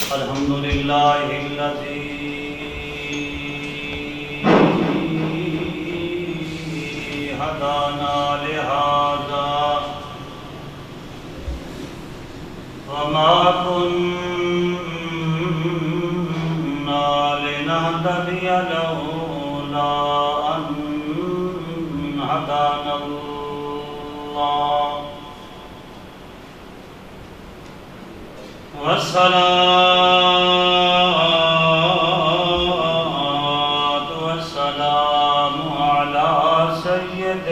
الحمد لله الذي هدانا لهذا وما كنا لنهتدي لولا أن هدانا الله والصلاة والسلام على سيد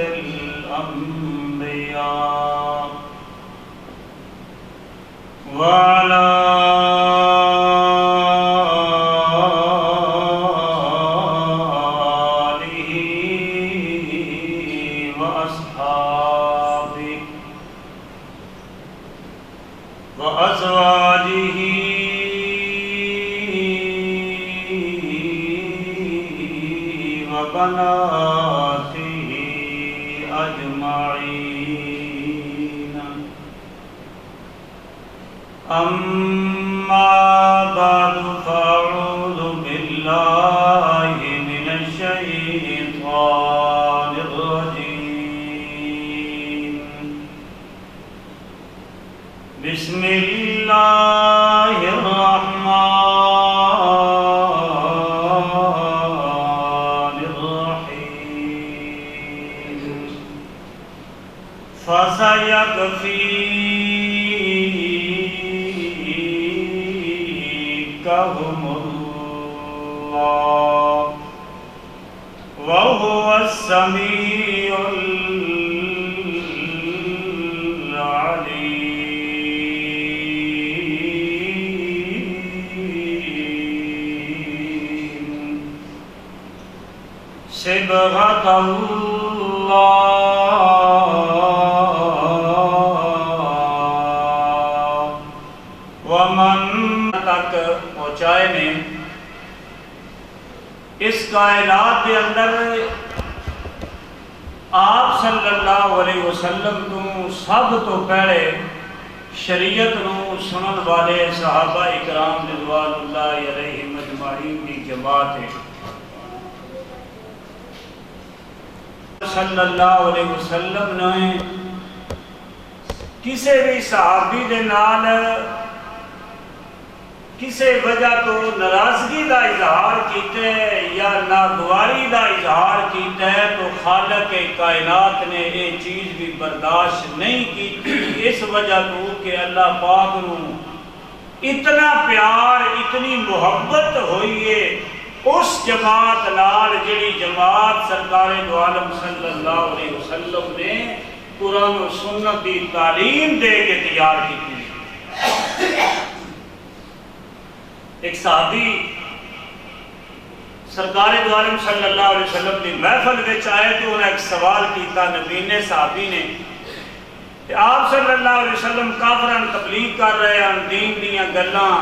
الأنبياء وعلى آله وأصحابه وأزواجه وبناته أجمعين أما بعد فأعوذ بالله من الشيطان الرجيم بسم الله الرحمن الرحيم فسيكفيكهم الله وهو السميع صبغة اللہ ومن تک پہنچائے نے اس کائنات کے اندر آپ صلی اللہ علیہ وسلم تو سب تو پہلے شریعت نو سنن والے صحابہ اکرام رضوان اللہ علیہم اجمعین کی جماعت ہے صلی اللہ علیہ وسلم نے کسی بھی صحابی دے نال کسی وجہ تو ناراضگی دا اظہار کیتے یا ناگواری دا اظہار کیتے تو خالق کائنات نے یہ چیز بھی برداشت نہیں کی اس وجہ تو کہ اللہ پاک نو اتنا پیار اتنی محبت ہوئی ہے اس جماعت نال جڑی جماعت سرکار دو عالم صلی اللہ علیہ وسلم نے قرآن و سنت کی تعلیم دے کے تیار کی تھی۔ ایک صحابی سرکار دو عالم صلی اللہ علیہ وسلم کی محفل وچ آئے تو انہیں ایک سوال کیتا نبی نے صحابی نے کہ آپ صلی اللہ علیہ وسلم کافران تبلیغ کر رہے ہیں دین دیاں گلاں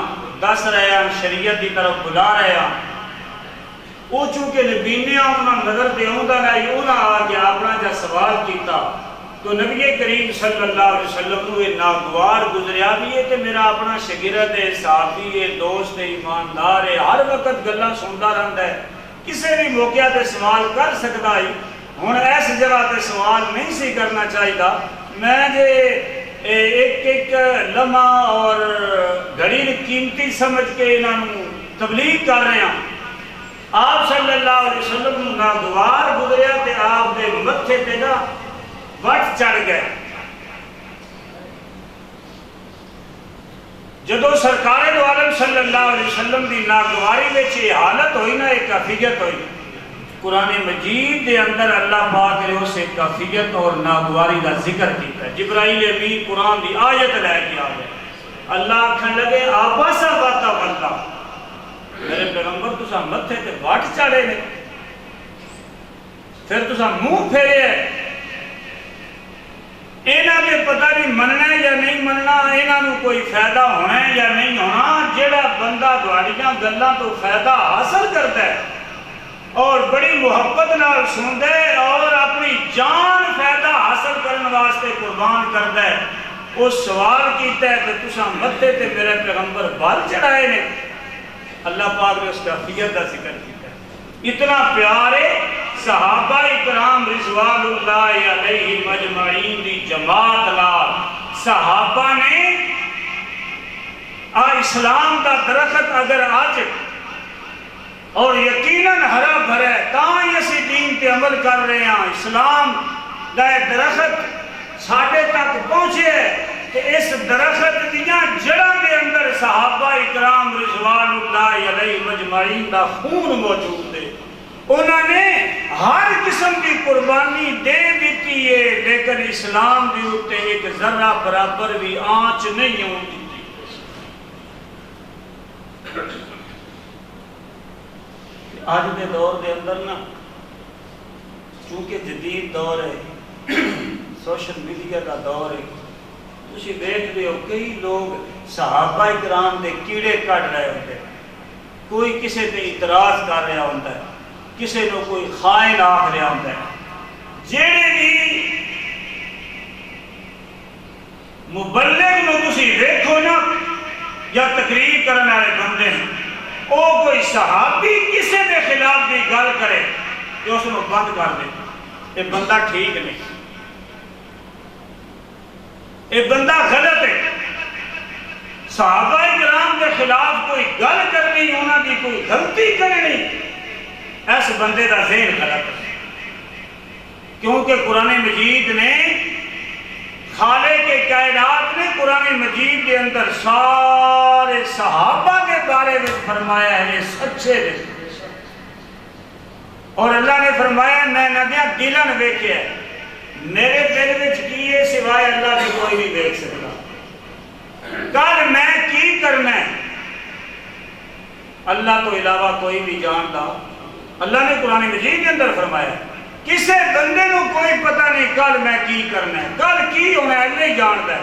دس رہے ہیں شریعت دی طرف بلا رہے ہیں وہ چونکہ نبی نے انہوں نظر دے ہوندہ نہیں انہوں آگے اپنا جا سوال کیتا تو نبی کریم صلی اللہ علیہ وسلم نے ناگوار گزریا بھی ہے کہ میرا اپنا شاگرد ہے صحابی ہے دوست ہے ایماندار ہے ہر وقت گلاں سنتا رہتا ہے کسی بھی موقع تے سوال کر سکتا ہے ہن اس جگہ تے سوال نہیں سی کرنا چاہیے میں جے ایک لمحہ اور گھڑی قیمتی سمجھ کے انہوں تبلیغ کر رہے ہیں آپ صلی اللہ علیہ وسلم ناگوار گزریا تے آپ دے متھے تے نا وٹ چڑھ گئے جدو سرکار دو عالم صلی اللہ علیہ وسلم دی ناگواری وچ یہ حالت ہوئی نا ایک کیفیت ہوئی قرآن مجید دے اندر اللہ پاک نے اس ایک کیفیت اور ناگواری کا ذکر کیتا ہے جبرائیل امین قرآن دی آیت لے کے آ گئے اللہ آکھن لگے آباسا باتا واللہ میرے پیغمبر تسا متھے تے وٹ چڑھے نے پھر تسا منہ پھیرے ہے اینا کے پتہ نہیں مننا ہے یا نہیں مننا اینا نو کوئی فائدہ ہونا ہے یا نہیں ہونا جیڑا بندہ دوڑیاں گلاں تو فائدہ حاصل کرتا ہے اور بڑی محبت نال سنتا ہے اور اپنی جان فائدہ حاصل کرنے واسطے قربان کرتا ہے وہ سوال کیتا ہے کہ تساں متے تے میرے پیغمبر بال چڑھائے نے. اللہ پاک نے اس کیفیت کا ذکر کیتا ہے. اتنا پیار ہے صحابہ اکرام رضوان اللہ علیہم اجمعین دی جماعت لال صحابہ نے اسلام دا درخت اگر آج اور یقیناً ہرا بھرا ہے تاں ہی اسی دین تے عمل کر رہے ہیں. اسلام دا درخت ساڑھے تک پہنچے ہے کہ اس درخت دیاں جڑاں دے اندر صحابہ اکرام رضوان اللہ علیہم اجمعین دا خون موجود ہے. انہوں نے ہر قسم کی قربانی دے دیتی ہے لیکن اسلام دی اتے ایک ذرہ برابر بھی آنچ نہیں ہوتی. آج دے دور دے اندر نا چونکہ جدید دور ہے سوشل میڈیا کا دور ہے تسی دیکھ رہے ہو کئی لوگ صحابہ اکرام دے کیڑے کٹ رہے ہوتے ہیں. کوئی کسے تے اعتراض کر رہا ہوتا ہے کسے نو کوئی خائن آکھ رہا ہوتا ہے. جیڑے بھی مبلغ نو تسی دیکھو نا یا تقریر کرنے والے بندے ہیں او کوئی صحابی کسے دے خلاف بھی گل کرے کہ اس کو بند کر دے. یہ بندہ ٹھیک نہیں یہ بندہ غلط ہے. صحابہ کرام کے خلاف کوئی گل کرنی انہاں دی کوئی غلطی کرنی اس بندے دا ذہن غلط ہے. کیونکہ قرآن مجید نے خالق کے کائنات نے قرآن مجید کے اندر سارے صحابہ کے بارے میں فرمایا ہے یہ سچے نے. اور اللہ نے فرمایا میں ندیاں دلن ویکھیا ہے میرے دل وچ کیے سوائے اللہ کے کوئی نہیں دیکھ سکتا. کل میں کی کرنا ہے اللہ تو علاوہ کوئی بھی جانتا. اللہ نے قرآن مجید کے اندر فرمایا کسے بندے کو کوئی پتہ نہیں کل میں کی کرنا ہے کل کی ہونا ہے نہیں جانتا ہے.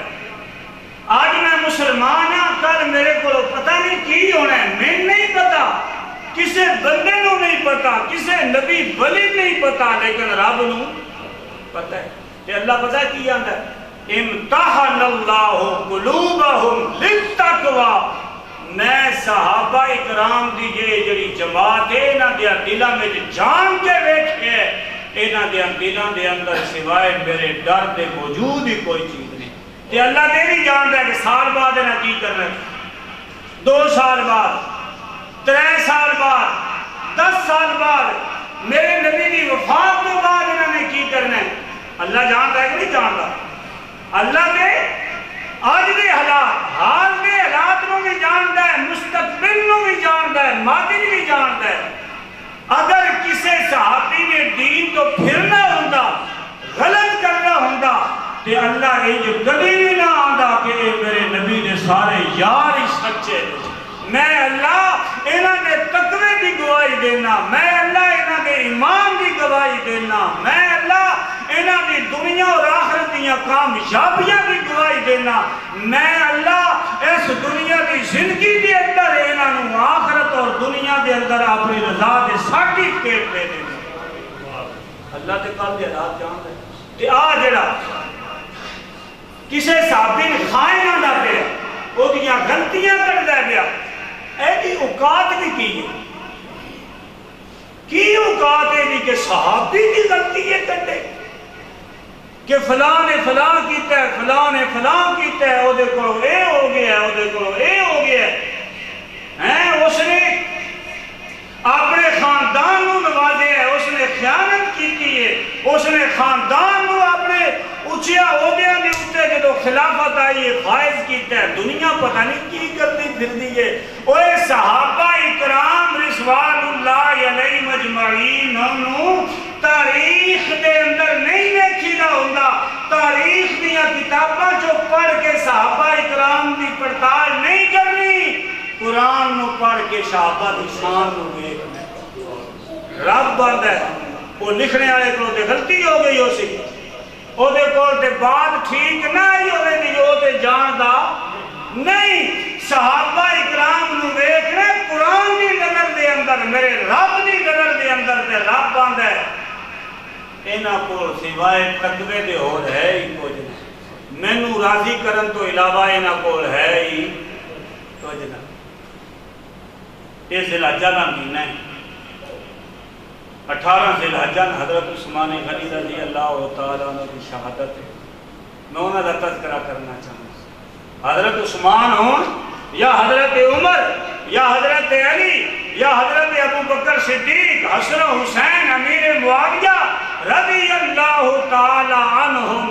آج میں مسلمان ہاں کل میرے کو پتہ نہیں کی ہونا ہے میں نہیں پتا کسے بندے کو نہیں پتا کسے نبی ولی نہیں پتا لیکن رب نو پتہ ہے. کہ اللہ پتہ ہے کی آندا ہے امتحن اللہ قلوبہم للتقوی. میں صحابہ اکرام دی جڑی جماعت ہے انہاں دے دلاں وچ جان کے ویکھے انہاں دے دلاں دے اندر سوائے میرے ڈر دے موجود ہی کوئی چیز نہیں. تے اللہ دے بھی جاندا ہے کہ سال بعد انہاں کی کرنا ہے 2 سال بعد 3 سال بعد 10 سال بعد میرے نبی دی وفات تو بعد انہوں نے کی کرنا ہے. اللہ جانتا ہے کہ نہیں جانتا. اللہ دے آج دے حالات حال دے حالات کو بھی جانتا ہے مستقبل کو بھی جانتا ہے ماضی بھی جانتا ہے. اگر کسی صحابی نے دین تو پھرنا ہوتا غلط کرنا ہوتا تو اللہ یہ جو کبھی بھی نہ آتا کہ میرے نبی نے سارے یار ہی سچے. میں اللہ انہاں دے تقوی دی گواہی دینا میں اللہ انہاں دے ایمان دی گواہی دینا میں اللہ انہاں دی دنیا اور آخرت دیاں کامیابیاں دی گواہی دینا میں اللہ اس دنیا دی زندگی دے اندر انہاں نو آخرت اور دنیا دے اندر اپنی رضا دے سرٹیفکیٹ دے دینا. اللہ تے کل دے حالات جاندا ہے. تے آ جڑا کسے صحابی نے خائن آندا پیا او دیاں غلطیاں کردا پیا ایدی اوقات بھی کی اوقات ہے کہ صحابی کی غلطی ہے کرتے کہ فلاں نے فلاں کیتا ہے فلاں نے فلاں کیتا ہے او دے کولوں اے ہو گیا ہے او دے کولوں اے ہو گیا ہے. اس نے اپنے خاندان کو نوازے ہے اس نے خیانت کی ہے اس نے خاندان کو اپنے اچھیا عہدیاں دے اوپر جدوں خلافت آئی ہے فائز کیتا ہے. دنیا پتہ نہیں کی کرتی پھرتی ہے. اوے صحابہ اکرام رضوان اللہ علیہم اجمعین نو تاریخ دے اندر نہیں دیکھیدا ہوندا. تاریخ دیاں کتاباں جو پڑھ کے صحابہ اکرام دی پڑتال نہیں کرنی قرآن نو پڑھ کے صحابہ دی شان نو ویکھنا. رب بند ہے وہ لکھنے والے کو تے غلطی ہو گئی ہو سی او دے کول تے بات ٹھیک نہ آئی ہوے دی او تے جاندا نہیں. صحابہ اکرام نو ویکھنا قرآن دی نظر دے اندر میرے رب دی نظر دے اندر تے رب بند ہے انہاں کول سوائے تقوی دے ہور ہے ہی کچھ نہیں. مینوں راضی کرن تو علاوہ انہاں کول ہے ہی کچھ نہ۔ یہ ذی الحجہ کا مہینہ ہے، 18 ذی الحجہ حضرت عثمان غنی رضی اللہ تعالیٰ عنہ کی شہادت ہے۔ میں انہوں کا تذکرہ کرنا چاہوں، حضرت عثمان ہوں یا حضرت عمر یا حضرت علی یا حضرت ابو بکر صدیق، حسن حسین امیر معاویہ رضی اللہ تعالیٰ عنہم،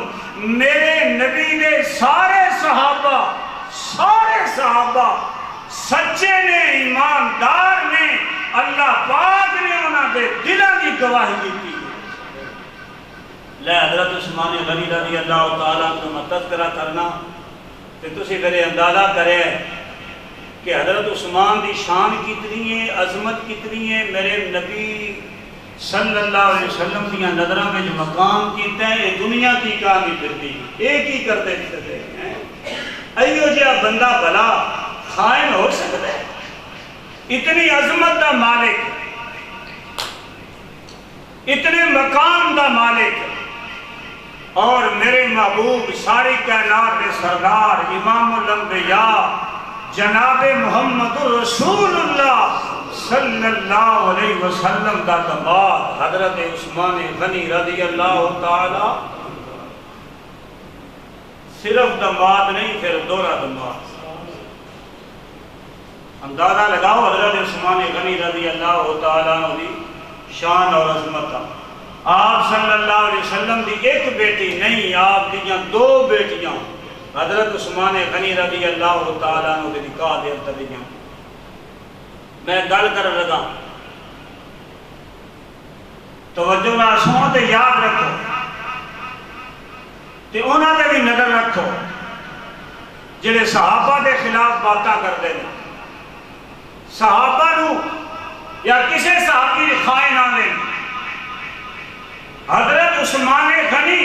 میرے نبی نے سارے صحابہ سچے نے، ایماندار نے، اللہ پاک نے انہوں نے دلوں کی گواہی دیتی ہے۔ لے حضرت عثمان غنی رضی اللہ تعالیٰ عنہ میں تذکرہ کرنا تو تسی پھر اندازہ کرے کہ حضرت عثمان دی شان کتنی ہے، عظمت کتنی ہے، میرے نبی صلی اللہ علیہ وسلم دیا نظروں میں جو مقام کیتا ہے، یہ دنیا کی کہانی پھرتی ایک ہی کرتے پھرتے ہیں۔ ایو جہاں بندہ بھلا خائن ہو سکتا ہے؟ اتنی عظمت دا مالک، اتنے مقام دا مالک، اور میرے محبوب ساری کائنات کے سردار امام الانبیاء جناب محمد رسول اللہ صلی اللہ علیہ وسلم کا دماد حضرت عثمان غنی رضی اللہ تعالی، صرف دماد نہیں پھر دورہ دماد۔ اندازہ لگاؤ حضرت عثمان غنی رضی اللہ تعالیٰ عنہ شان اور عظمت۔ آپ صلی اللہ علیہ وسلم دی ایک بیٹی نہیں، آپ دیاں 2 بیٹیاں حضرت عثمان غنی رضی اللہ تعالیٰ عنہ کے نکاح دے اندر دیاں۔ میں گل کر لگا، توجہ نہ سنو تے یاد رکھو تے انہاں تے بھی نظر رکھو جڑے صحابہ دے خلاف باتاں کرتے ہیں۔ صحابہ نو یا کسے صحابی نے خائن نہ لیں۔ حضرت عثمان غنی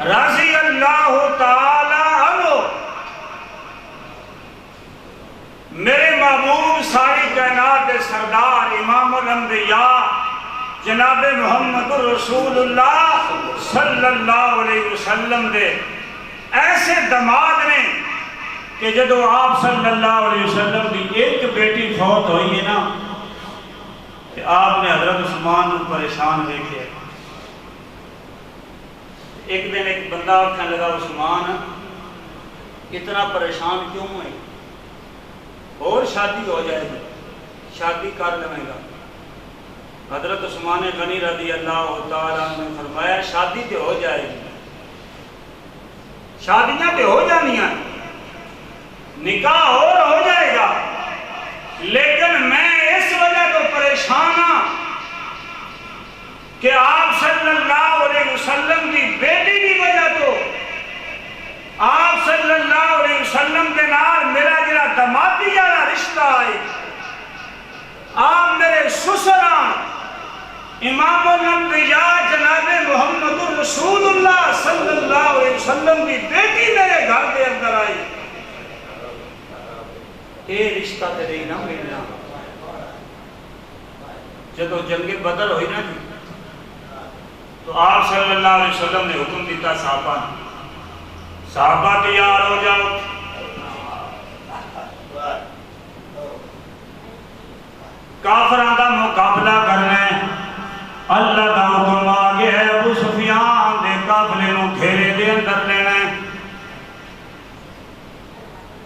رضی اللہ تعالی عنہ میرے محبوب ساری کائنات کے سردار امام الانبیاء جناب محمد رسول اللہ صلی اللہ علیہ وسلم دے ایسے دماد نے کہ جدو آپ صلی اللہ علیہ وسلم کی ایک بیٹی فوت ہوئی ہے نا، کہ آپ نے حضرت عثمان کو پریشان دیکھے۔ ایک دن ایک بندہ کہنے لگا، عثمان اتنا پریشان کیوں ہے؟ اور شادی ہو جائے گی، شادی کر لیں گا۔ حضرت عثمان غنی رضی اللہ تعالیٰ نے فرمایا، شادی تے ہو جائے گی، شادیاں تے ہو جانی ہیں، نکاح اور ہو جائے گا، لیکن میں اس وجہ تو پریشان ہوں کہ آپ صلی اللہ علیہ وسلم کی بیٹی کی وجہ تو آپ صلی اللہ علیہ وسلم کے نال میرا جڑا دمادی والا رشتہ ہے، آپ میرے سسران امام الانبیاء جناب محمد رسول اللہ صلی اللہ علیہ وسلم کی بیٹی میرے گھر کے اندر آئی، یہ رشتہ تے نہیں نہ ملنا۔ جدو جنگ بدر ہوئی نا جی، تو آپ صلی اللہ علیہ وسلم نے حکم دیتا صحابہ تیار ہو جاؤ، کافران دا مقابلہ کرنا ہے۔ اللہ دا حکم آ گیا ہے، ابو سفیان دے قافلے نو گھیرے دے اندر لینا ہے۔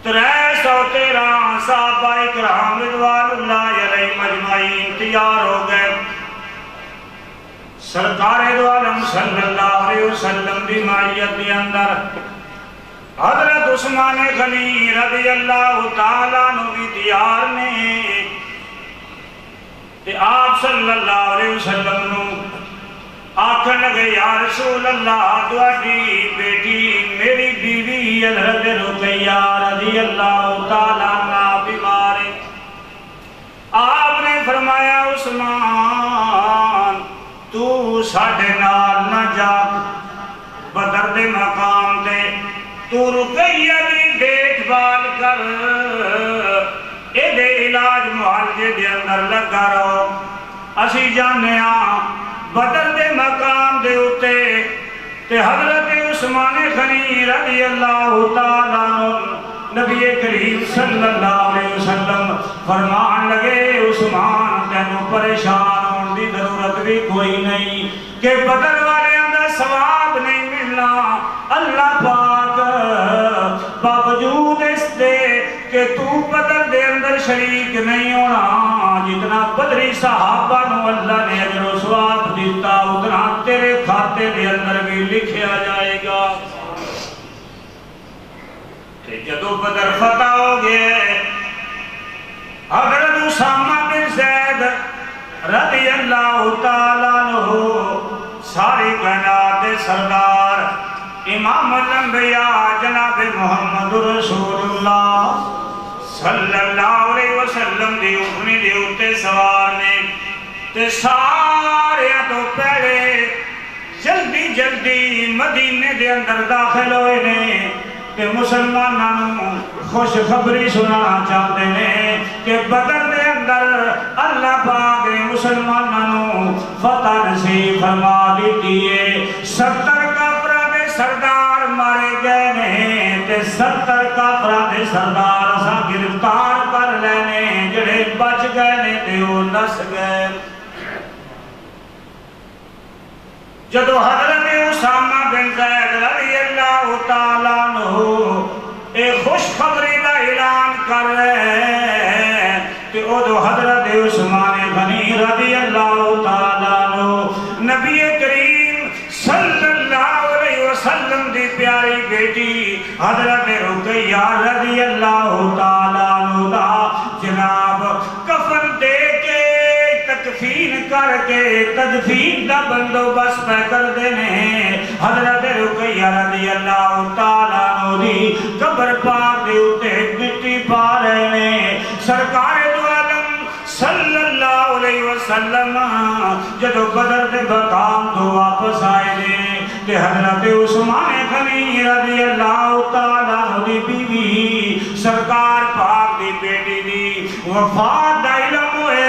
313 صحابہ اکرام رضوان اللہ علیہ مجمعین تیار ہو گئے۔ سرکار دو عالم صلی اللہ علیہ وسلم دی معیت دی اندر حضرت عثمان غنی رضی اللہ تعالیٰ عنہ بھی تیار نے، کہ آپ صلی اللہ علیہ وسلم نو آکھن لگے، یا رسول اللہ تواڈی بیٹی میری بیوی حضرت رقیہ رضی اللہ تعالیٰ عنہ بیمار ہے۔ آپ نے فرمایا، عثمان تو ساڈے نال نہ جا، بدر دے مقام تے تو رقیہ دی دیکھ بھال کر، اے دے علاج معالجے دے اندر لگا رہو۔ اسی جانے بدر دے مقام دے اتے تے حضرت عثمان غنی رضی اللہ تعالیٰ عنہ نبی کریم صلی اللہ علیہ وسلم فرمان لگے عثمان تینوں پریشان ہونے دی ضرورت بھی کوئی نہیں کہ بدر والے اندر ثواب نہیں ملنا اللہ پاک باوجود اس دے کہ تو بدر دے اندر شریک نہیں ہونا جتنا بدری صحابہ نو اللہ نے اجر و ثواب دیتا اتنا تیرے کھاتے دے اندر بھی لکھیا جائے گا کہ جدو بدر فتح ہو گئے حضرت اسامہ بن زید رضی اللہ تعالیٰ عنہ ساری کائنات سردار امام الانبیاء جناب محمد رسول اللہ صلی اللہ علیہ وسلم دی اٹھنی دی اٹھے سوار نے تے سارے تو پہلے جلدی جلدی مدینے دے اندر داخل ہوئے نے کہ مسلمانوں خوش خبری سنانا چاہتے ہیں کہ بدر دے اندر اللہ پاک نے مسلمانوں فتح نصیب فرما دیتی ہے 70 کافران دے سردار مارے گئے نے تے 70 کافران دے سردار اساں گرفتار کر لینے جڑے بچ گئے نے تے وہ نس گئے جدو حضرت اسامہ بن زید رضی اللہ تعالیٰ عنہ ایک خوش خبری کا اعلان کر رہے ہیں کہ ادو حضرت عثمان غنی رضی اللہ تعالیٰ عنہ نبی کریم صلی اللہ علیہ وسلم دی پیاری بیٹی حضرت رقیہ رضی اللہ تعالیٰ عنہ دا جناب کفن دے کے تکفین کر کے تدفین دا بندوبست پہ کر دینے حضرت رقیہ رضی اللہ تعالیٰ عنہ دی قبر پاک دے اتے مٹی پا رہے نے سرکار دو عالم صلی اللہ علیہ وسلم جدو بدر دے مقام تو واپس آئے نے کہ حضرت عثمان غنی رضی اللہ تعالیٰ عنہ دی بیوی سرکار پاک دی بیٹی دی وفات دا علم ہوئے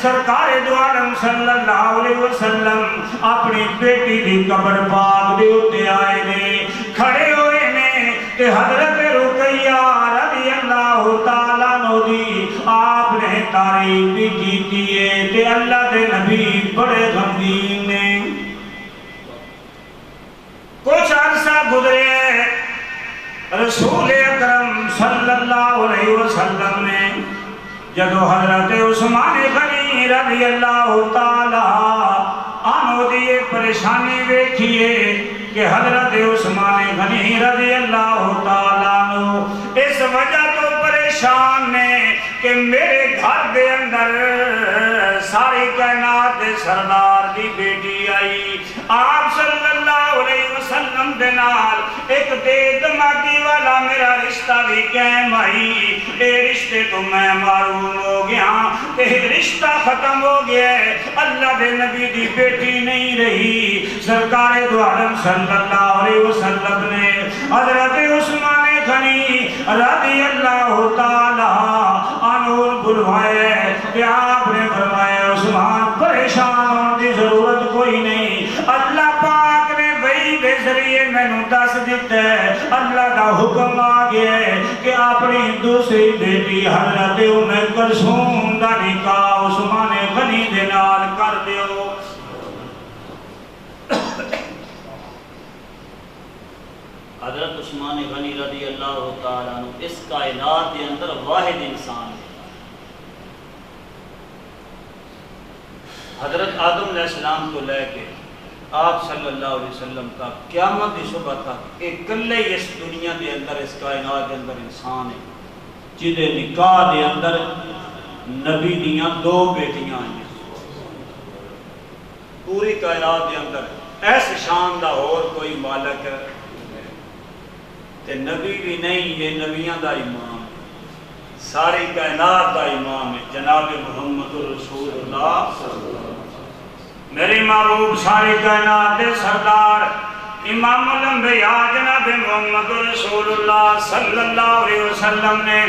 سرکار دو عالم صلی اللہ علیہ وسلم اپنی بیٹی دی قبر پاک دے اتے آئے نے کھڑے ہوئے نے کہ حضرت رقیہ رضی اللہ تعالیٰ عنہ دی آپ نے تعریف بھی کیتی ہے کہ اللہ دے نبی بڑے غمگین نے کچھ عرصہ گزرے رسول اکرم صلی اللہ علیہ وسلم نے جدو حضرت عثمان غنی رضی اللہ تعالیٰ عنہ دی پریشانی دیکھیے کہ حضرت عثمان غنی رضی اللہ تعالیٰ عنہ اس وجہ تو پریشان نے کہ میرے گھر دے اندر ساری کائنات سردار دی بیٹی آئی آپ صلی اللہ علیہ وسلم دے نال ایک دے دماغی والا میرا رشتہ بھی قائم آئی اے رشتے تو میں معروم ہو گیا کہ رشتہ ختم ہو گیا اللہ دے نبی دی بیٹی نہیں رہی سرکار دو عالم صلی اللہ علیہ وسلم نے حضرت عثمان غنی رضی اللہ تعالیٰ عنہ بلوائے کہ آپ نے فرمایا عثمان پریشان ہونے کی ضرورت کوئی نہیں اللہ پاک نے وحی دے ذریعے میں نے دس دیتا ہے اللہ کا حکم آ گیا ہے کہ اپنی دوسری بیٹی حضرت ام کلثوم دا نکاح عثمان غنی دے نال کر دیو حضرت عثمان غنی رضی اللہ تعالیٰ عنہ اس کائنات کے اندر واحد انسان ہے حضرت آدم علیہ السلام کو لے کے آپ صلی اللہ علیہ وسلم کا قیامت کی صبح تک ایک کلے اس دنیا کے اندر اس کائنات کے اندر انسان ہے جدے نکاح کے اندر نبی دیاں 2 بیٹیاں ہیں پوری کائنات کے اندر ایس شان دا اور کوئی مالک ہے تے نبی بھی نہیں یہ نبیاں دا امام ہے ساری کائنات دا امام ہے جناب محمد رسول اللہ میری محبوب ساری کائنات دے سردار امام الانبیاء جناب محمد رسول اللہ صلی اللہ علیہ وسلم نے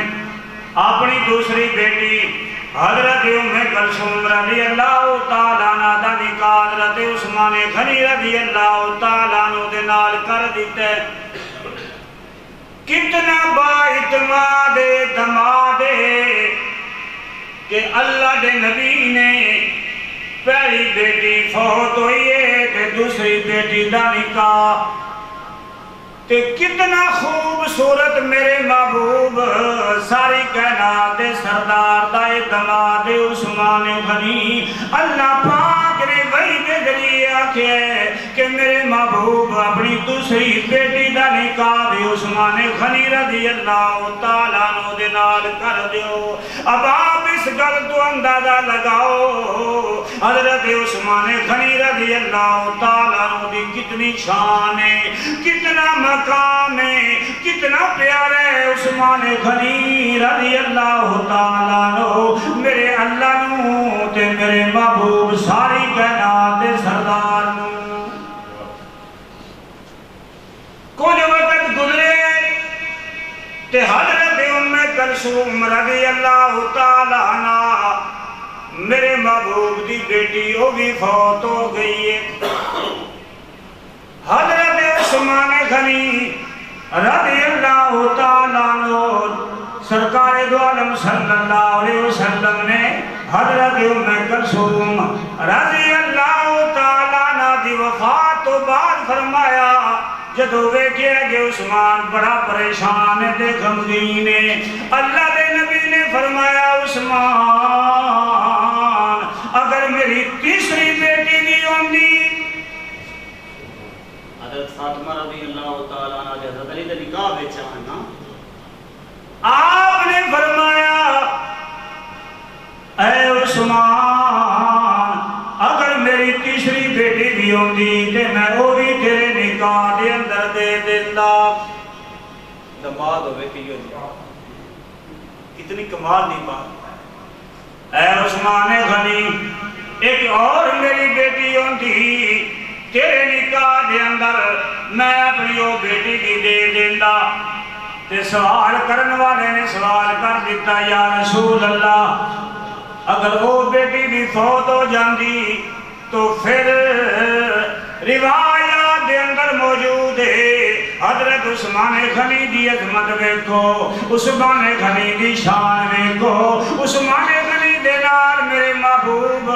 اپنی دوسری بیٹی حضرت ام کلثوم رضی اللہ تعالیٰ عنہ دا نکاح حضرت عثمان غنی رضی اللہ تعالیٰ عنہ دے نال کر دیتا ہے. کتنا با اعتماد دماد کہ اللہ دے نبی نے پہلی بیٹی فوت ہوئی ہے تے دوسری بیٹی دا نکاح. تے کتنا خوبصورت میرے محبوب ساری کائنات سردار دا دماد عثمان غنی اللہ پاک نے وحی دے ذریعے آکھے کہ میرے محبوب اپنی دوسری بیٹی دا نکاح عثمان غنی رضی اللہ تعالیٰ عنہ دے نال کر دیو. اب آپ اس گل تو اندازہ لگاؤ حضرت عثمان غنی رضی اللہ تعالیٰ عنہ دی کتنی شان ہے, کتنا مقام ہے, کتنا پیارا ہے عثمان غنی رضی اللہ تعالیٰ عنہ میرے اللہ نو تے میرے محبوب ساری کائنات دے سردار نو. کچھ وقت گزرے تے حضرت ام کلثوم رضی اللہ تعالیٰ عنہ میرے محبوب دی بیٹی وہ بھی فوت ہو گئی ہے. حضرت عثمان غنی رضی اللہ تعالیٰ عنہ سرکار دو عالم صلی اللہ علیہ وسلم نے حضرت ام کلثوم رضی اللہ تعالیٰ عنہ دی وفات تو بعد فرمایا جدو ویکھے کہ عثمان بڑا پریشان ہے تے غمگین ہے, اللہ دے نبی نے فرمایا عثمان اگر میری تیسری بیٹی بھی ہوندی. حضرت فاطمہ رضی اللہ تعالیٰ عنہ حضرت علی دے نکاح وچ آنا آپ نے فرمایا اے عثمان اگر میری تیسری بیٹی بھی ہوندی تے میں وہ بھی تیرے نکاح دے اندر دے دیتا. دماد ہوئے کہ یہ اتنی کمال نہیں بات. اے عثمان غنی ایک اور میری بیٹی ہوندی تیرے نکاح دے اندر میں اپنی وہ بیٹی بھی دے دیتا. تے سوال کرن والے نے سوال کر دیتا یا رسول اللہ اگر وہ بیٹی بھی فوت ہو جاندی تو پھر روایات دے اندر موجود ہے حضرت عثمان غنی دی عظمت ویکھو, عثمان غنی دی شان ویکھو, عثمان غنی دے نال میرے محبوب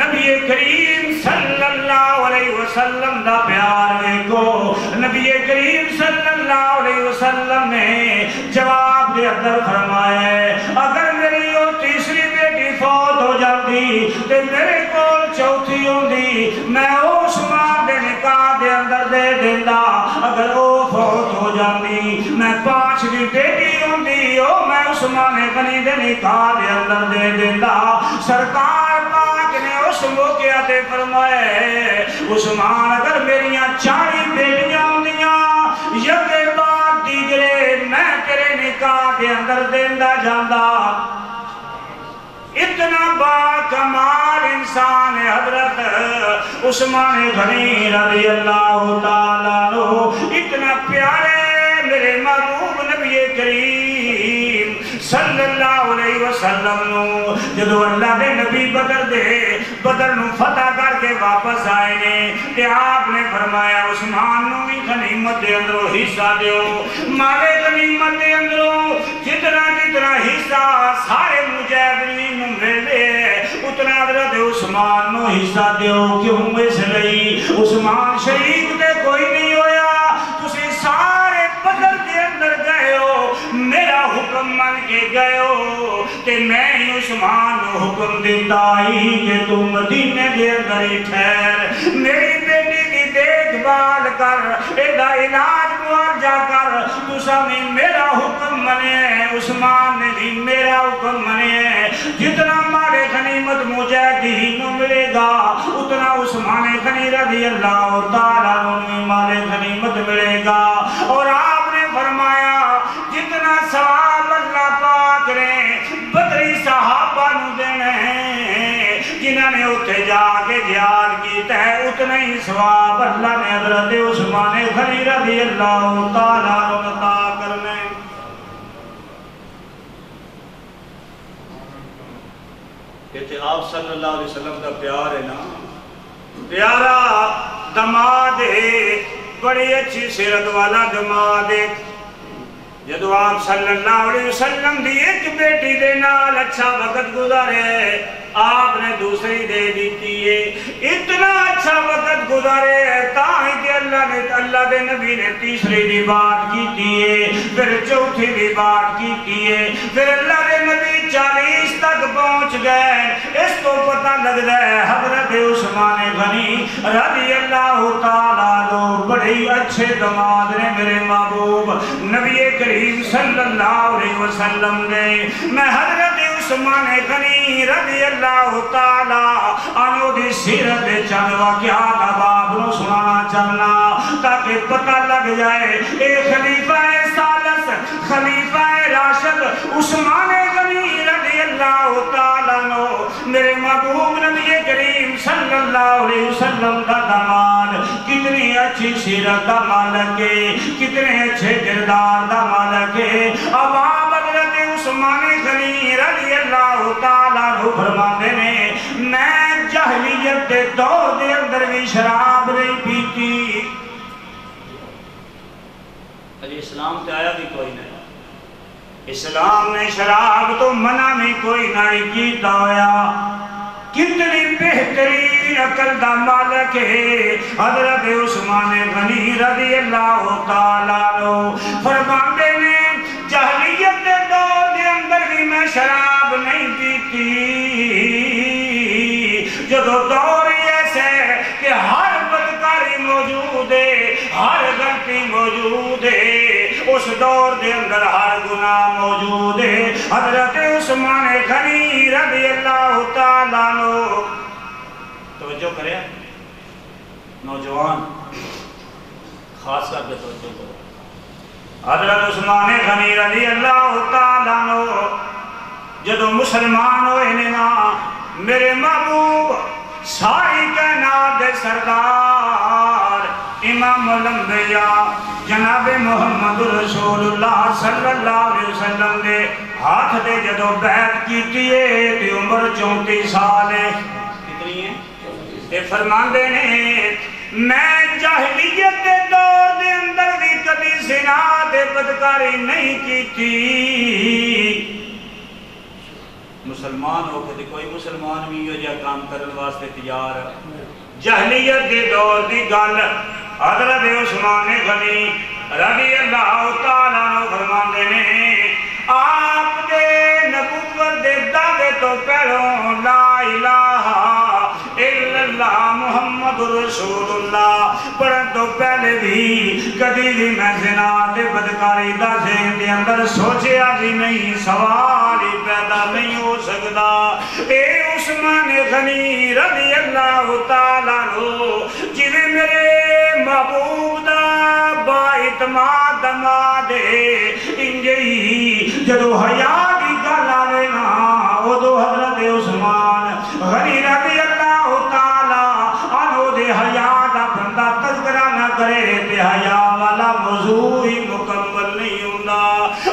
نبی کریم صلی اللہ علیہ وسلم دا پیار ویکھو. نبی کریم صلی اللہ علیہ وسلم نے جواب دے اندر فرمایا ہے اگر میری وہ تیسری بیٹی فوت ہو جاتی تے میرے کول چوتھی ہوندی میں عثمان دے نکاح دے اندر دے دیتا. اگر وہ فوت ہو جاتی میں پانچویں بیٹی ہوندی وہ میں عثمان غنی دے نکاح دے اندر دے دیتا. سرکار پاک نے اس موقع تے فرمایا عثمان اگر میریاں 40 بیٹیاں ہوندیاں یکے بعد دیگرے میں تیرے نکاح دے اندر دیندا جاندا. اتنا با کمال انسان ہے حضرت عثمان غنی رضی اللہ تعالیٰ عنہ, اتنا پیارے میرے محبوب نبی کریم صلی اللہ علیہ وسلم نو جدو اللہ دے نبی بدر نو فتح کر کے واپس آئے نے تے آپ نے فرمایا عثمان نو بھی غنیمت دے اندروں حصہ دیو. مالے غنیمت دے اندروں جتنا جتنا حصہ سارے مجاہدین نو ملے اتنا حضرت عثمان نو حصہ دیو. کیوں اس لئی عثمان شریک تے کوئی نہیں ہویا, تسی سارے بدر دے اندر گئے ہو, میرا حکم من کے گئے ہو تے میں ہی عثمان نو حکم دیتا ہی کہ تم مدینے دے اندر ہی ٹھہر, میری بیٹی کی دیکھ بھال کر, ایدہ علاج معالجہ کر. تو سمی میرا حکم منے, عثمان نے بھی میرا حکم منے. جتنا مالے غنیمت مجاہدین نو ملے گا اتنا عثمان غنی رضی اللہ تعالیٰ عنہ مالے غنیمت ملے گا. اور آپ نے فرمایا جتنا ثواب اللہ پاک نے بدری صحابہ نو دینے ہیں جنہاں نے اتھے جا کے جہاد کیتا ہے اتنا ہی ثواب اللہ نے حضرت عثمان غنی رضی اللہ تعالیٰ عنہ عطا کرنے. کہ آپ صلی اللہ علیہ وسلم کا پیار ہے نا، پیارا دماد ہے، بڑی اچھی سیرت والا دماد ہے۔ جدو آپ صلی اللہ علیہ وسلم دی ایک بیٹی دے نال اچھا وقت گزارے، آپ نے دوسری دے دیتی ہے، اتنا اچھا وقت گزارے تاہی کہ اللہ دے نبی نے تیسری بھی بات کی ہے، پھر چوتھی بھی بات کی ہے، پھر اللہ دے نبی 40 تک پہنچ گئے۔ اس کو پتہ لگ ہے حضرت عثمان غنی رضی اللہ تعالیٰ عنہ بڑے اچھے دماد نے میرے محبوب نبی کریم صلی اللہ علیہ وسلم نے۔ میں حضرت عثمان غنی رضی اللہ تعالیٰ عنہ دی سیرت چند واقعات آپ نو سنانا چاہنا تاکہ پتہ لگ جائے اے خلیفہ ثالث خلیفہ راشد عثمان غنی رضی اللہ تعالیٰ عنہ میرے محبوب نبی کریم صلی اللہ علیہ وسلم کا دماد کتنی اچھی سیرت کا مالک ہے، کتنے اچھے کردار کا مالک ہے۔ اب آپ حضرت عثمان غنی رضی اللہ تعالیٰ عنہ فرماتے نے میں جاہلیت کے دور دے اندر بھی شراب نہیں پیتی۔ علی اسلام تے آیا بھی کوئی نہیں، اسلام نے شراب تو منع بھی کوئی نہیں کیتا ہویا۔ کتنی بہترین عقل دا مالک ہے حضرت عثمان غنی رضی اللہ تعالیٰ عنہ فرماتے نے جاہلیت کے دور دے اندر بھی میں شراب نہیں پیتی، جدو دور ایسے کہ ہر بدکاری موجود ہے، ہر غلطی موجود ہے، اس دور دے اندر ہر گناہ موجود ہے۔ حضرت عثمان غنی رضی اللہ تعالیٰ عنہ توجہ کریں نوجوان خاص کر کے توجہ کرو۔ حضرت عثمان غنی رضی اللہ تعالیٰ عنہ جدو مسلمان ہوئے نا میرے محبوب ساری کائنات دے سردار امام الانبیاء جناب محمد رسول اللہ صلی اللہ علیہ وسلم دے ہاتھ دے جدو بیعت کیتی ہے تے عمر 34 سال ہے۔ کتنی ہے؟ تے فرماندے نے میں جاہلیت دے دور دے اندر بھی کبھی زنا تے بدکاری نہیں کیتی۔ مسلمان ہو کے کوئی مسلمان بھی ہو جا کام کرنے واسطے تیار ہے۔ جاہلیت دے دور دی گل حضرت عثمان غنی رضی اللہ تعالیٰ عنہ فرماندے نے آپ دے نبوت دے دعوے تو پہلوں لا الہ الا اللہ محمد رسول اللہ پڑھن تو پہلے بھی کدی بھی میں زنا تے بدکاری دا ذہن دے اندر سوچیا بھی نہیں، سوال ہی پیدا نہیں ہو سکتا۔ اے عثمان غنی رضی اللہ تعالیٰ عنہ جنہیں میرے محبوب دا با اعتماد دماد انجئی جدو حیا دی گل آوے نا ادو حضرت عثمان غنی رضی اللہ تعالیٰ عنہ دے حیا دا بندہ تذکرہ نہ کرے تے حیا والا موضوع ہی مکمل نہیں ہوندا۔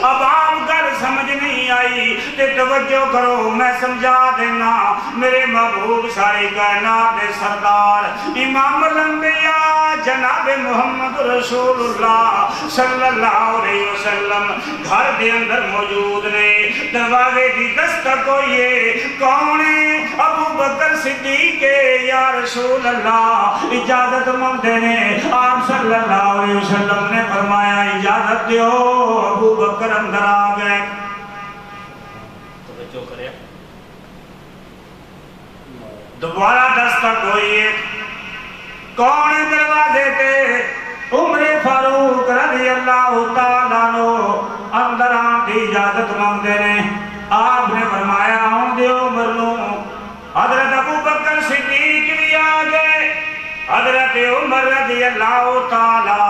اب آپ گل سمجھ نہیں آئی تے توجہ کرو میں سمجھا دینا میرے محبوب ساری کائنات دے سردار امام الانبیاء جناب محمد رسول اللہ صلی اللہ علیہ وسلم گھر دے اندر موجود نے، دروازے دی دستک ہوئیے کون ہے؟ ابو بکر صدیق یا رسول اللہ اجازت مانگتے نے۔ آپ صلی اللہ علیہ وسلم نے فرمایا اجازت دیو، ابو بکر اندر آ گئے۔ توجہ کرے دوبارہ دستک ہوئیے کون ہے دروازے تے؟ عمر فاروق رضی اللہ تعالیٰ عنہ اندر آن دی اجازت مانگتے نے۔ آپ نے فرمایا آن دے عمر نو۔ حضرت ابو بکر صدیق بھی آ گئے، حضرت عمر رضی اللہ تعالیٰ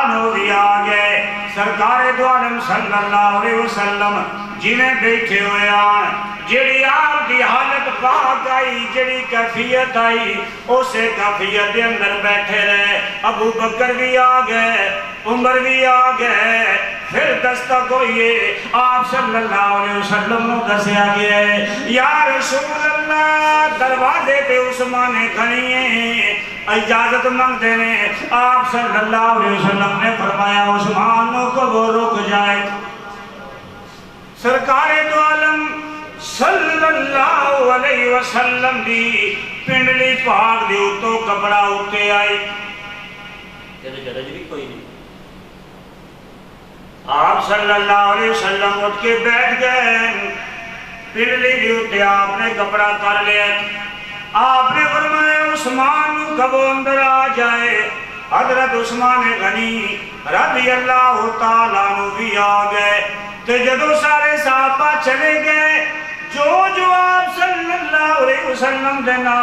عنہ بھی آ گئے۔ سرکار دو عالم صلی اللہ علیہ وسلم جنہیں بیٹھے ہوئے آن جیڑی آپ دی حالت پاک آئی، جیڑی کیفیت آئی اسے کیفیت دے اندر بیٹھے رہے۔ ابو بکر بھی آ گئے، عمر بھی آ گئے، پھر دستک ہوئیے آپ صلی اللہ علیہ وسلم کو دسیا گیا ہے یا رسول اللہ دروازے پہ عثمان کھڑی ہیں اجازت مانگتے ہیں آپ صلی اللہ علیہ وسلم نے فرمایا عثمان کو وہ رک جائے سرکار دو عالم صلی اللہ علیہ وسلم دی پنڈلی پاک دی اتو کپڑا اٹھے آئی جدج بھی کوئی نہیں آپ صلی اللہ علیہ وسلم اٹھ کے بیٹھ گئے پنڈلی دی اتھے آپ نے کپڑا کر لیا آپ نے فرمایا عثمان کب اندر آ جائے حضرت عثمان غنی رضی اللہ تعالیٰ عنہ بھی آ گئے تو جدو سارے صحابہ چلے گئے جو آپ صلی اللہ علیہ وسلم دینا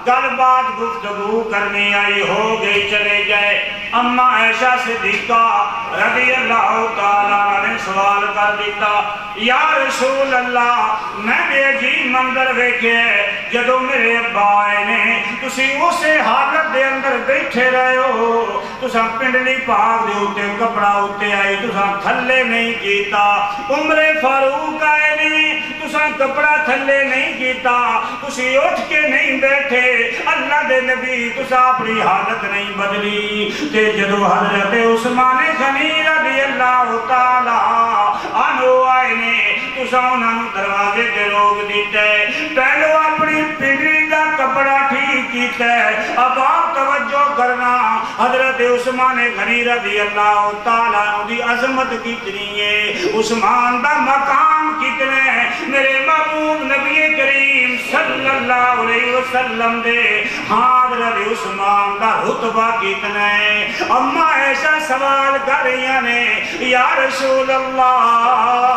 گل بات گفتگو کرنی آئی ہو گئی چلے گئے اما عائشہ صدیقہ رضی اللہ تعالیٰ نے سوال کر دیتا یا رسول اللہ میں نے عجیب منظر دیکھے جدو میرے ابا آئے نے تسی اسے حالت دے اندر بیٹھے رہے ہو تسا پنڈلی پاک دے ہوتے کپڑا ہوتے آئی تسا تھلے نہیں کیتا عمر فاروق آئے نے تسا کپڑا تھلے نہیں کیتا تسی اٹھ کے نہیں بیٹھے اللہ دے نبی تسا اپنی حالت نہیں بدلی تے جدو حضرت عثمان غنی رضی اللہ تعالیٰ عنہ آئے نے تسا انہوں دروازے کے روک دیتے پہلو اپنی پنڈلی دا کپڑا ٹھیک کیتا ہے اب آپ توجہ کرنا حضرت عثمان غنی رضی اللہ تعالیٰ عنہ دی عظمت کتنی ہے عثمان دا مقام کتنے میرے محبوب نبی کریم صلی اللہ علیہ وسلم دے حضرت عثمان دا رتبہ کتنا ہے اما ایسا سوال کر رہی نے یا رسول اللہ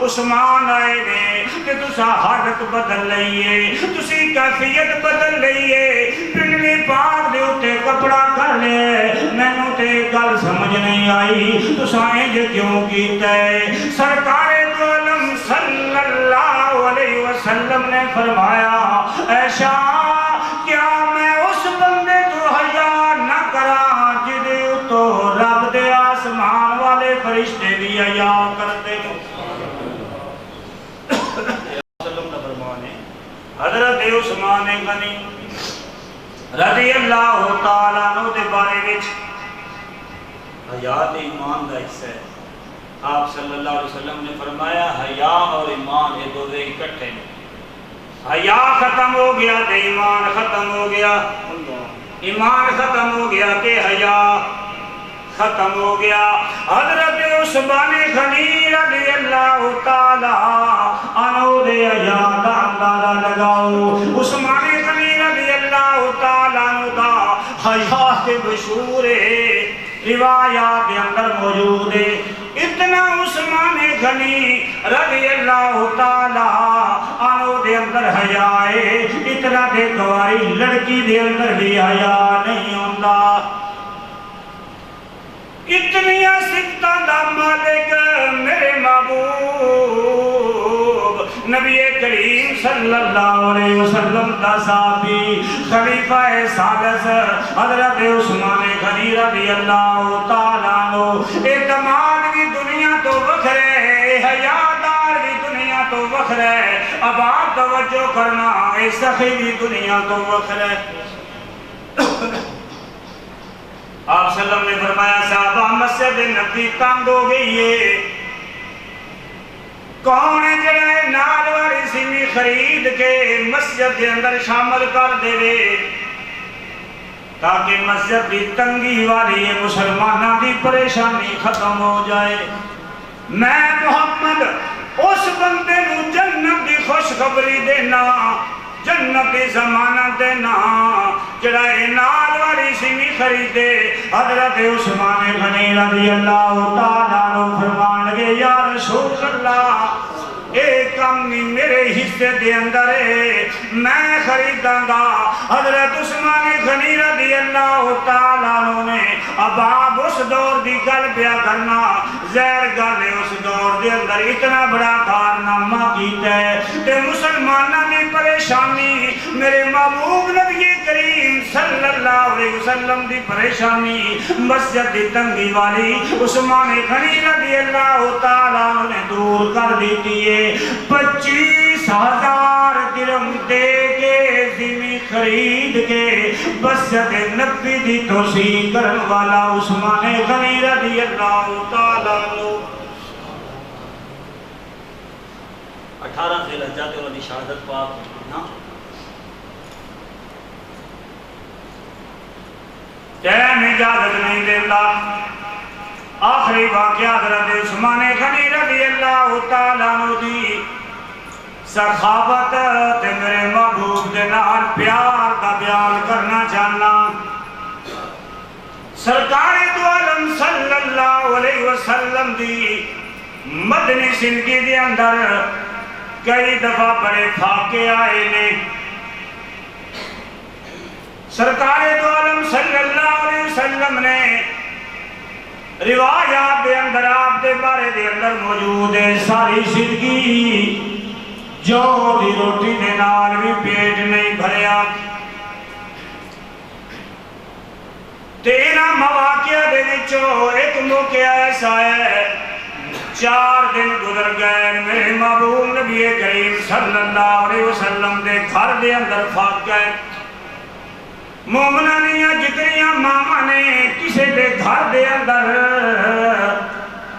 عثمان آئے نے کہ تسا حالت بدل لئیے تسی کیفیت بدل لئیے پنڈلی پاک دے اتے کپڑا کر لے میں نو تے گل سمجھ نہیں آئی تسا انج کیوں کیتا ہے سرکار دو عالم صلی اللہ علیہ وسلم نے فرمایا ایشا کیا میں اس بندے تو حیا نہ کرا جدے تو رب دے آسمان والے فرشتے بھی حیا کرتے ہو حضرت عثمان غنی رضی اللہ تعالیٰ عنہ دے بارے وچ حیات ایمان دا حصہ ہے آپ صلی اللہ علیہ وسلم نے فرمایا حیا اور ایمان یہ دو دے اکٹھے ہیں حیا ختم ہو گیا تے ایمان ختم ہو گیا ایمان ختم ہو گیا کہ حیا ختم ہو گیا حضرت عثمان غنی رضی اللہ تعالیٰ عنہ دے حیا دا اندازہ لگاؤ عثمان غنی رضی اللہ تعالیٰ عنہ دا حیا کے مشہور روایات کے اندر موجود ہے اتنا عثمان غنی رضی اللہ تعالیٰ عنہ دے اندر حیا ہے اتنا دے کواری لڑکی دے اندر بھی حیا نہیں ہوندا اتنی صفتاں دا مالک میرے محبوب نبی کریم صلی اللہ علیہ وسلم دا صحابی خلیفہ سادس حضرت عثمان غنی رضی اللہ تعالیٰ عنہ اعتماد بھی دنیا تو وکھرے حیادار بھی دنیا تو وکھرے اب آپ توجہ کرنا اے سخی بھی دنیا تو وکھرے آپ صلی اللہ علیہ وسلم نے فرمایا صحابہ مسجد نبی تنگ ہو گئی ہے کون ہے جڑے نال والی سیمی خرید کے مسجد کے اندر شامل کر دے رے تاکہ مسجد کی تنگی والی مسلمانوں کی پریشانی ختم ہو جائے میں محمد اس بندے نو جنت کی خوشخبری دینا جنت کی ضمانت دینا جڑا نال والی سیمی خریدے حضرت عثمان غنی رضی اللہ تعالیٰ عنہ فرمان لگے یا رسول اللہ ایک کام نہیں میرے حصے دے اندر ہے میں خریداں گا حضرت عثمان غنی رضی اللہ تعالیٰ عنہ نے اب آپ اس دور دی گل پیا کرنا زہر گل ہے اس دور دے اندر اتنا بڑا کارنامہ کیتا ہے تے مسلمانہ نے پریشانی میرے محبوب نبی کریم کریم صلی اللہ علیہ وسلم دی پریشانی مسجد دی تنگی والی عثمان غنی رضی اللہ تعالیٰ نے دور کر دیتی ہے 25,000 درہم دے کے زمین خرید کے مسجد نبی دی توسیع کرن والا عثمان غنی رضی اللہ تعالیٰ عنہ 18 ذی الحجہ تے انہاں دی شہادت پاک نا ٹائم اجازت نہیں دیتا آخری واقعہ حضرت عثمان غنی رضی اللہ تعالیٰ عنہ دی سخاوت تے میرے محبوب دے نال پیار کا بیان کرنا چاہنا سرکار دو عالم صلی اللہ علیہ وسلم دی مدنی زندگی دے اندر کئی دفعہ بڑے فاقے آئے نے سرکار دو عالم صلی اللہ علیہ وسلم نے روایات دے اندر آپ دے بارے دے اندر موجود ہے ساری زندگی جو دی روٹی دے نال بھی پیٹ نہیں بھریا تینا مواقع دے وچوں ایک موقع ایسا ہے 4 دن گزر گئے میرے محبوب نبی کریم صلی اللہ علیہ وسلم دے گھر دے اندر پھاک گئے مومنہ نے جتنیاں ماما نے کسی دے گھر دے اندر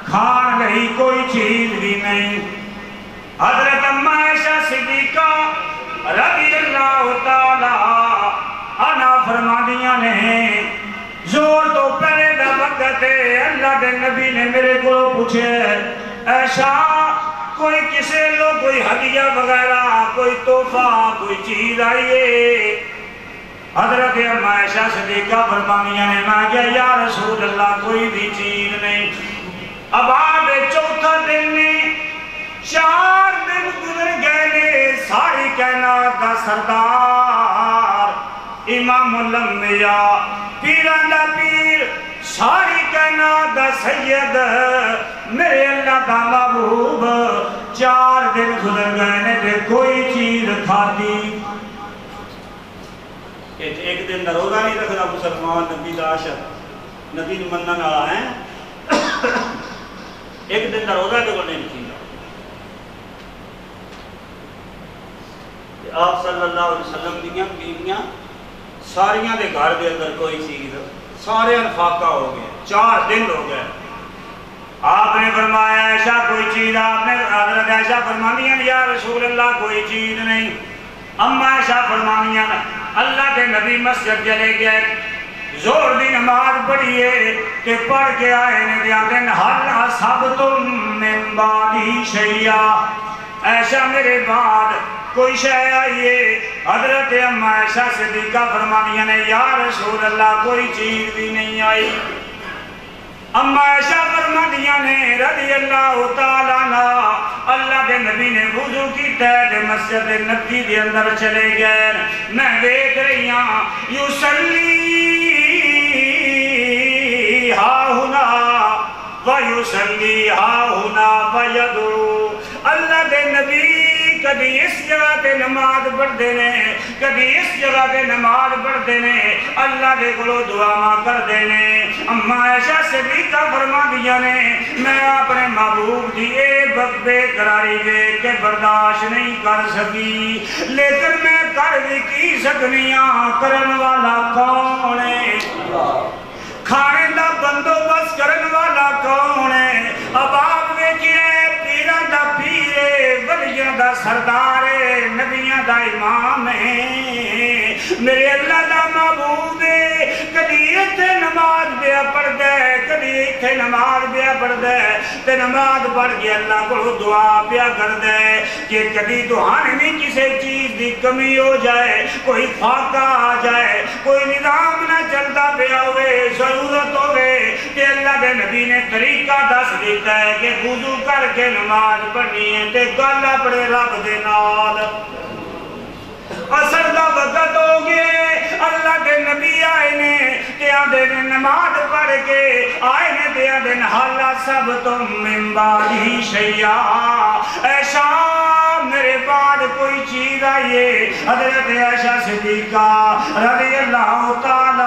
کھان نہیں کوئی چیز بھی نہیں حضرت اماں عائشہ صدیقہ رضی اللہ تعالی عنہا فرمادیاں نے زور تو پہلے دا وقت ہے اللہ دے نبی نے میرے کو پوچھے ایسا کوئی کسی لو کوئی ہدیہ وغیرہ کوئی تحفہ کوئی چیز آئیے حضرت اماں عائشہ صدیقہ فرمانیاں نے میں کہا یا رسول اللہ کوئی بھی چیز نہیں اب آپ 4 دن نے 4 دن گزر گئے نے ساری کائنات دا سردار امام الانبیاء پیران دا پیر ساری کائنات دا سید میرے اللہ دا محبوب 4 دن گزر گئے نے تے کوئی چیز کھاتی ایک دن دا روزہ نہیں رکھنا مسلمان نبی دا عاشق نبی نے منن والا ہے ایک دن دا روزہ کے نہیں رکھیگا آپ صلی اللہ علیہ وسلم دیاں بیویاں ساریاں دے گھر دے اندر کوئی چیز سارے انفاقہ ہو گئے 4 دن ہو گئے آپ نے فرمایا عائشہ کوئی چیز آپ نے حضرت عائشہ فرمانیاں یا رسول اللہ کوئی چیز نہیں اماں عائشہ فرمانیاں اللہ کے نبی مسجد چلے گئے زور دی نماز پڑھیے کہ پڑھ کے آئے نے دیا دن حل اصحبتم من بعدی شیعہ ایسا میرے بعد کوئی شے آئیے حضرت اماں عائشہ صدیقہ فرمانیاں نے یا رسول اللہ کوئی چیز بھی نہیں آئی اماں عائشہ فرمانیاں نے رضی اللہ تعالیٰ عنہ اللہ کے نبی نے وضو کی تیرے مسجد نبی دے اندر چلے گئے میں دیکھ رہی ہاں یوسلی ہا ہنا ویوسلی ہا ہنا ویدو اللہ کے نبی کبھی اس جگہ تے نماز پڑھتے ہیں کبھی اس جگہ تے نماز پڑھتے ہیں اللہ دے کولو دعا کرتے ہیں اماں عائشہ صدیقہ فرماندیاں نے میں اپنے محبوب دی اے بے قراری دیکھ کے برداشت نہیں کر سکی لیکن میں کر بھی کی سکنی ہاں کرن والا کون ہے کھانے دا بندوبست کرن والا کون ہے اب آپ دیکھئے پیران دا پیرے ولیاں دا سردار نبیاں دا امام ہے میرے اللہ دا محبوب ہے کبھی اتھے نماز بیا پڑھ دے کبھی اتھے نماز بیا پڑھ دے تے نماز پڑھ کے اللہ کو دعا بیا کر دے کہ کبھی دعانے میں کسی چیز دی کمی ہو جائے کوئی فاقہ آ جائے کوئی نظام نہ چلتا بیا ہوئے ضرورت ہوئے کہ اللہ دے نبی نے طریقہ دس دیتا ہے کہ وضو کر کے نماز پڑھنی ہے تے گل اپنے رب دے نال اثر دا وقت ہو گئے اللہ کے نبی آئے نے تیاں دے نماز پڑھ کے آئے نے تیاں دے حالا سب تم من بعدی شیعہ ایشا میرے بعد کوئی چیز فرمائیے حضرت عائشہ صدیقہ رضی اللہ تعالی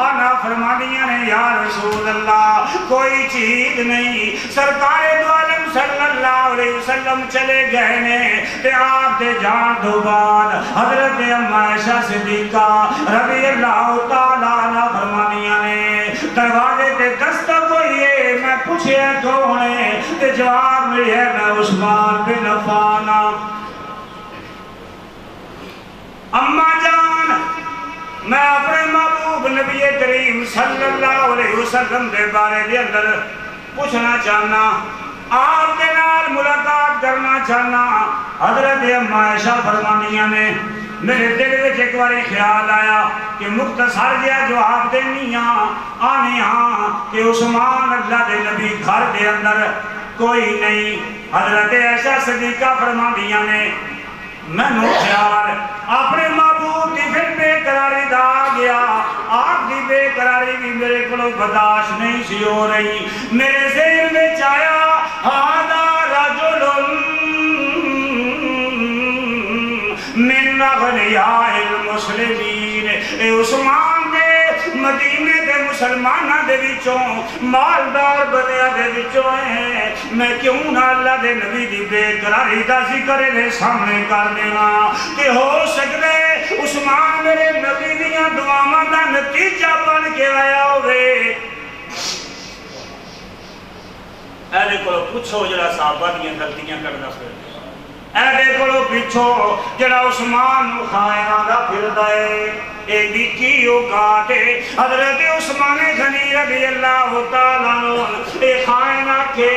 عنہا فرمانیاں نے یا رسول اللہ کوئی چیز نہیں، سرکار دو عالم صلی اللہ علیہ وسلم چلے گئے نے تے آپ دے جان دو بعد حضرت عائشہ صدیقہ رضی اللہ تعالی عنہا فرمانیاں نے دروازے تے دستک ہوئی ہے، میں پوچھے کون ہے تے جواب ملی ہے میں عثمان بن عفان۔ اماں جان میں اپنے محبوب نبی کریم صلی اللہ علیہ وسلم دے بارے دے اندر پوچھنا چاہنا، آپ کے نال ملاقات کرنا چاہنا۔ حضرت عائشہ فرمانیاں نے میرے دل وچ ایک باری خیال آیا کہ مختصر جہا جواب دینیاں آنے ہاں کہ عثمان اللہ دے نبی گھر دے اندر کوئی نہیں۔ حضرت عائشہ صدیقہ فرماندیاں نے مینوں خیال اپنے محبوب دی پھر بے قراری دا آ گیا، آپ دی بے قراری بھی میرے کو برداشت نہیں سی ہو رہی۔ میرے ذہن وچ آیا ہذا رجل من اغنیاء المسلمین، اے عثمان دے مدینے دے مسلمانہ دے وچوں مالدار بنیا دے وچوں ہیں، میں کیوں نہ اللہ دے نبی دی بے قراری دا ذکر دے سامنے کر دیواں کہ ہو سکدے عثمان میرے نبی دیاں دعاواں دا نتیجہ بن کے آیا ہوئے۔ اہلے کو پوچھو جڑا صحابہ دیاں غلطیاں کردا پھر، اہدے کولو پچھو جڑا عثمان خائنہ دا پھردا ہے، اے دی کی اوقات ہے۔ حضرت عثمان غنی رضی اللہ تعالیٰ عنہ اے خائنہ کے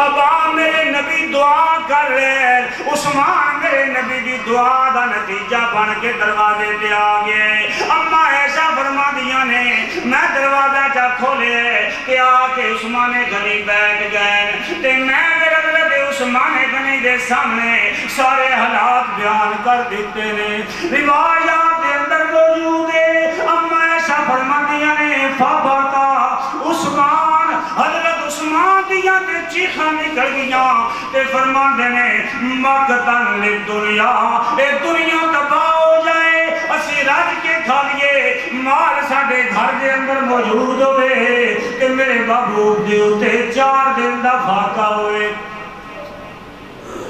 ابا میرے نبی دعا کر رہے، عثمان میرے نبی دی دعا دا نتیجہ بن کے دروازے دے آ گئے۔ اما ایسا فرما دیا نے میں دروازہ چا کھولے کہ آ کے عثمان غنی بیٹھ گئے تے میں حضرت عثمان غنی دے سامنے سارے حالات بیان کر دیتے نے، روایات دے اندر موجود ہے۔ اما ایسا فرماندیاں نے فاباتا عثمان، حضرت عثمان دیاں تے چیخاں نکل گیاں تے فرماندے نے مقتن للدنیا، اے دنیا تباہ ہو جائے اسی رج کے کھا لیے مال ساڈے گھر دے اندر موجود ہوئے تے میرے محبوب دے اوتے 4 دن دا فاقہ ہوئے۔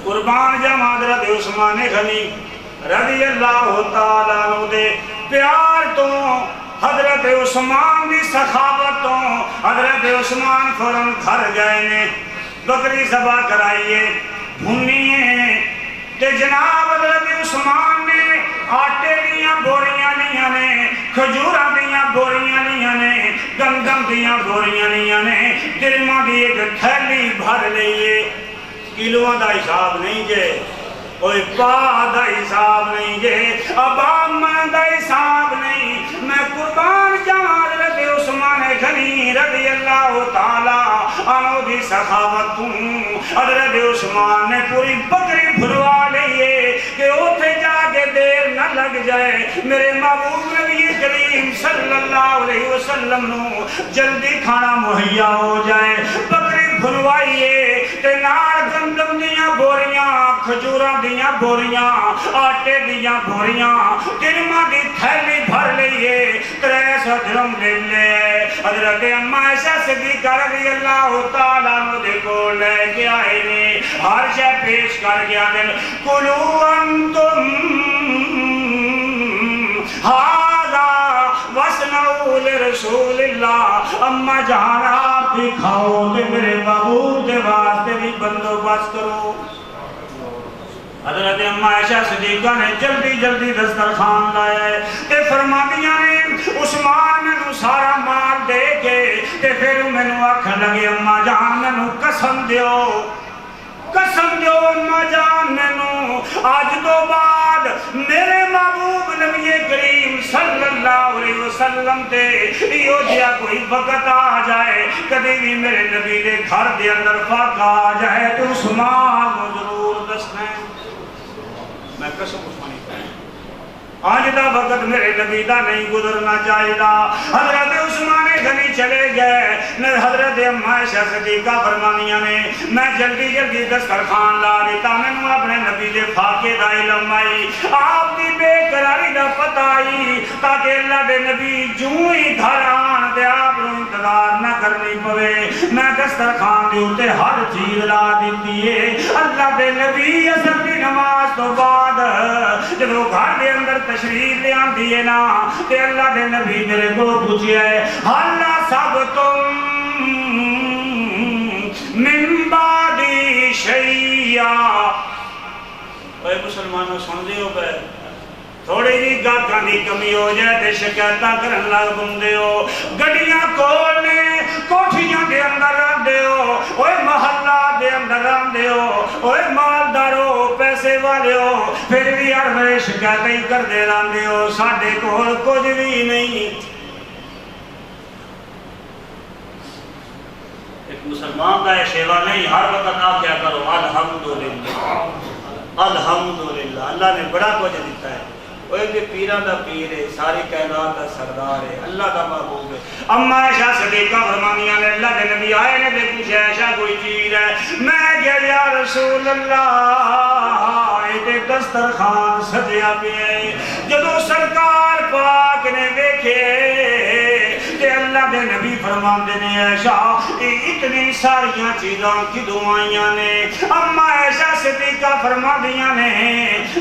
قربان جاواں حضرت عثمان غنی رضی اللہ تعالیٰ عنہ دے پیار تو، حضرت عثمان دی سخاوت تو حضرت عثمان فوراً گھر گئے نے، بکری ذبح کرائیے بھنیے تے جناب حضرت عثمان نے آٹے دیاں بوریاں لیاں نے، کھجوراں دیاں بوریاں لیاں نے، گندم دیاں بوریاں لیاں نے، درماں دی ایک تھیلی بھر لئیے۔ کلووں دا حساب نہیں جے، کوئی پا دا حساب نہیں جے، ابامن دا حساب نہیں۔ میں قربان جاواں حضرت عثمان غنی رضی اللہ تعالیٰ عنہ دی سخاوت ہوں، حضرت عثمان نے پوری بکری بھروا لئیے کہ اوتھے جا کے دیر نہ لگ جائے، میرے محبوب نبی کریم صلی اللہ علیہ وسلم نو جلدی کھانا مہیا ہو جائے۔ بکری بھروائیے تے نال گندم دیاں بوریاں، کھجوراں دیاں بوریاں، آٹے دیاں بوریاں، درماں دی تھیلی بھر لئیے، 300 درم لے لے۔ حضرت اما عائشہ صدیقہ رضی اللہ تعالیٰ عنہ دے کو لے کے آئے نے، ہر شے پیش کر گیا دن کلو انتم ہاذا وصنعوا لرسول اللہ، اما جان آپ بھی کھاؤ تے میرے محبوب دے واسطے بھی بندوبست کرو۔ حضرت اما عائشہ صدیقہ نے جلدی جلدی دسترخوان لایا ہے تے فرماندیاں نے عثمان مینوں سارا مال دے کے تے پھر مینوں آکھن لگے اما جان مینوں قسم دیو، قسم دیو اما جان مینوں آج تو بعد میرے محبوب نبی کریم صلی اللہ علیہ وسلم تے ایو جیا کوئی وقت آ جائے، کبھی بھی میرے نبی دے گھر دے اندر فاقہ آ جائے تو عثمان کو ضرور دسنا ہے۔ میں قسم عثمانی کریں آج دا وقت میرے نبی دا نہیں گزرنا چاہیے۔ حضرت عثمان غنی چلے گئے، حضرت اما عائشہ صدیقہ فرمانیاں نے میں جلدی جلدی دسترخوان لا دیتا، میں اپنے نبی دے فاقے دا علم آئی آپ دی بے قراری دا پتہ آئی تاکہ اللہ دے نبی جوں ہی گھر آن دے آپ نو انتظار نہ کرنی پوے میں دسترخوان دے اوتے ہر چیز لا دیتی ہے اللہ دے نبی اثر دی نماز تو بعد جب وہ گھر دے اندر تشریف لے آندی ہے نا تے اللہ دے نبی میرے کو پوچھیا ہے حالا سب تم من بعدی شیعہ اے مسلمانوں سن دیو پہ تھوڑی جی گاہکاں دی کمی ہو جائے تے شکایتاں کرن لگ پوندے ہو گڈیاں کول نے کوٹھیاں دے اندر رہندے ہو اوے محلہ دے اندر رہندے ہو اوے مالدارو پیسے والے ہو پھر بھی ہر ویلے شکایتیں ہی کردے رہندے ہو ساڈے کول کچھ بھی نہیں ایک مسلمان کا یہ شیوا نہیں ہر وقت آپ کیا کرو الحمدللہ الحمدللہ اللہ نے بڑا کچھ دیتا ہے وہ ایک پیران دا پیر ہے ساری کائنات دا سردار ہے اللہ کا محبوب ہے اما عائشہ صدیقہ فرمانیاں نے اللہ کے نبی آئے نے تے پوچھا عائشہ کوئی چیز ہے میں کہا یا رسول اللہ تے دسترخوان سجیا پیا جدو سرکار پاک نے دیکھے تے اللہ دے نبی فرماندے نے عائشہ اتنی ساریاں چیزاں کدوں آئیاں نے اما عائشہ صدیقہ فرماندیاں نے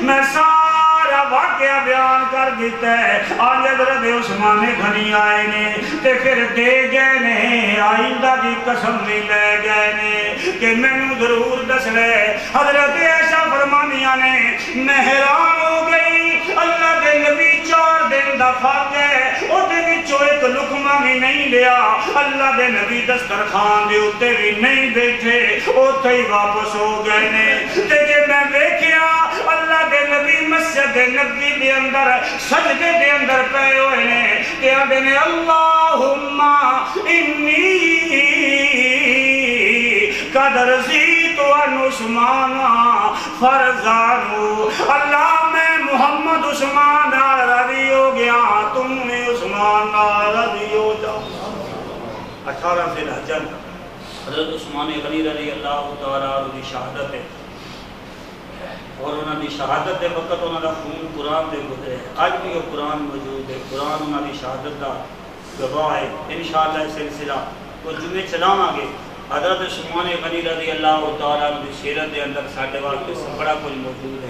میں سارا واقعہ بیان کر دیتا ہے آج حضرت عثمان غنی آئے نے تے پھر دے گئے نے آئندہ دی قسم بھی لے گئے نے کہ میں نو ضرور دس لے حضرت عائشہ فرمانیاں نے میں حیران ہو گئی اللہ دے نبی 4 دن دا فاقہ ہے او دے وچوں ایک لقمہ بھی نہیں لیا اللہ دے نبی دسترخوان دے اوتے بھی نہیں بیٹھے اوتھے ہی واپس ہو گئے نے تے جے میں دیکھیا اللہ دے نبی مسجد نبی دے اندر سجدے دے اندر پئے ہوئے نے تے آندے نے اللہم انی قد رضیت عن عثمان فرزانو اللہ میں محمد عثمان نال راضی ہو گیا تم نے عثمان نال راضی ہو جاؤ 18 ذی الحجہ حضرت عثمان غنی رضی اللہ تعالیٰ عنہ کی شہادت ہے اور انہوں نے شہادت دے وقت انہوں نے خون قرآن دے گزرے آج بھی وہ قرآن موجود ہے قرآن انہوں نے شہادت دا گواہ ہے انشاءاللہ اس سلسلہ کو جمعے چلاواں گے حضرت عثمان غنی رضی اللہ تعالیٰ عنہ کی سیرت دے اندر ساڈے واسطے بڑا کچھ موجود ہے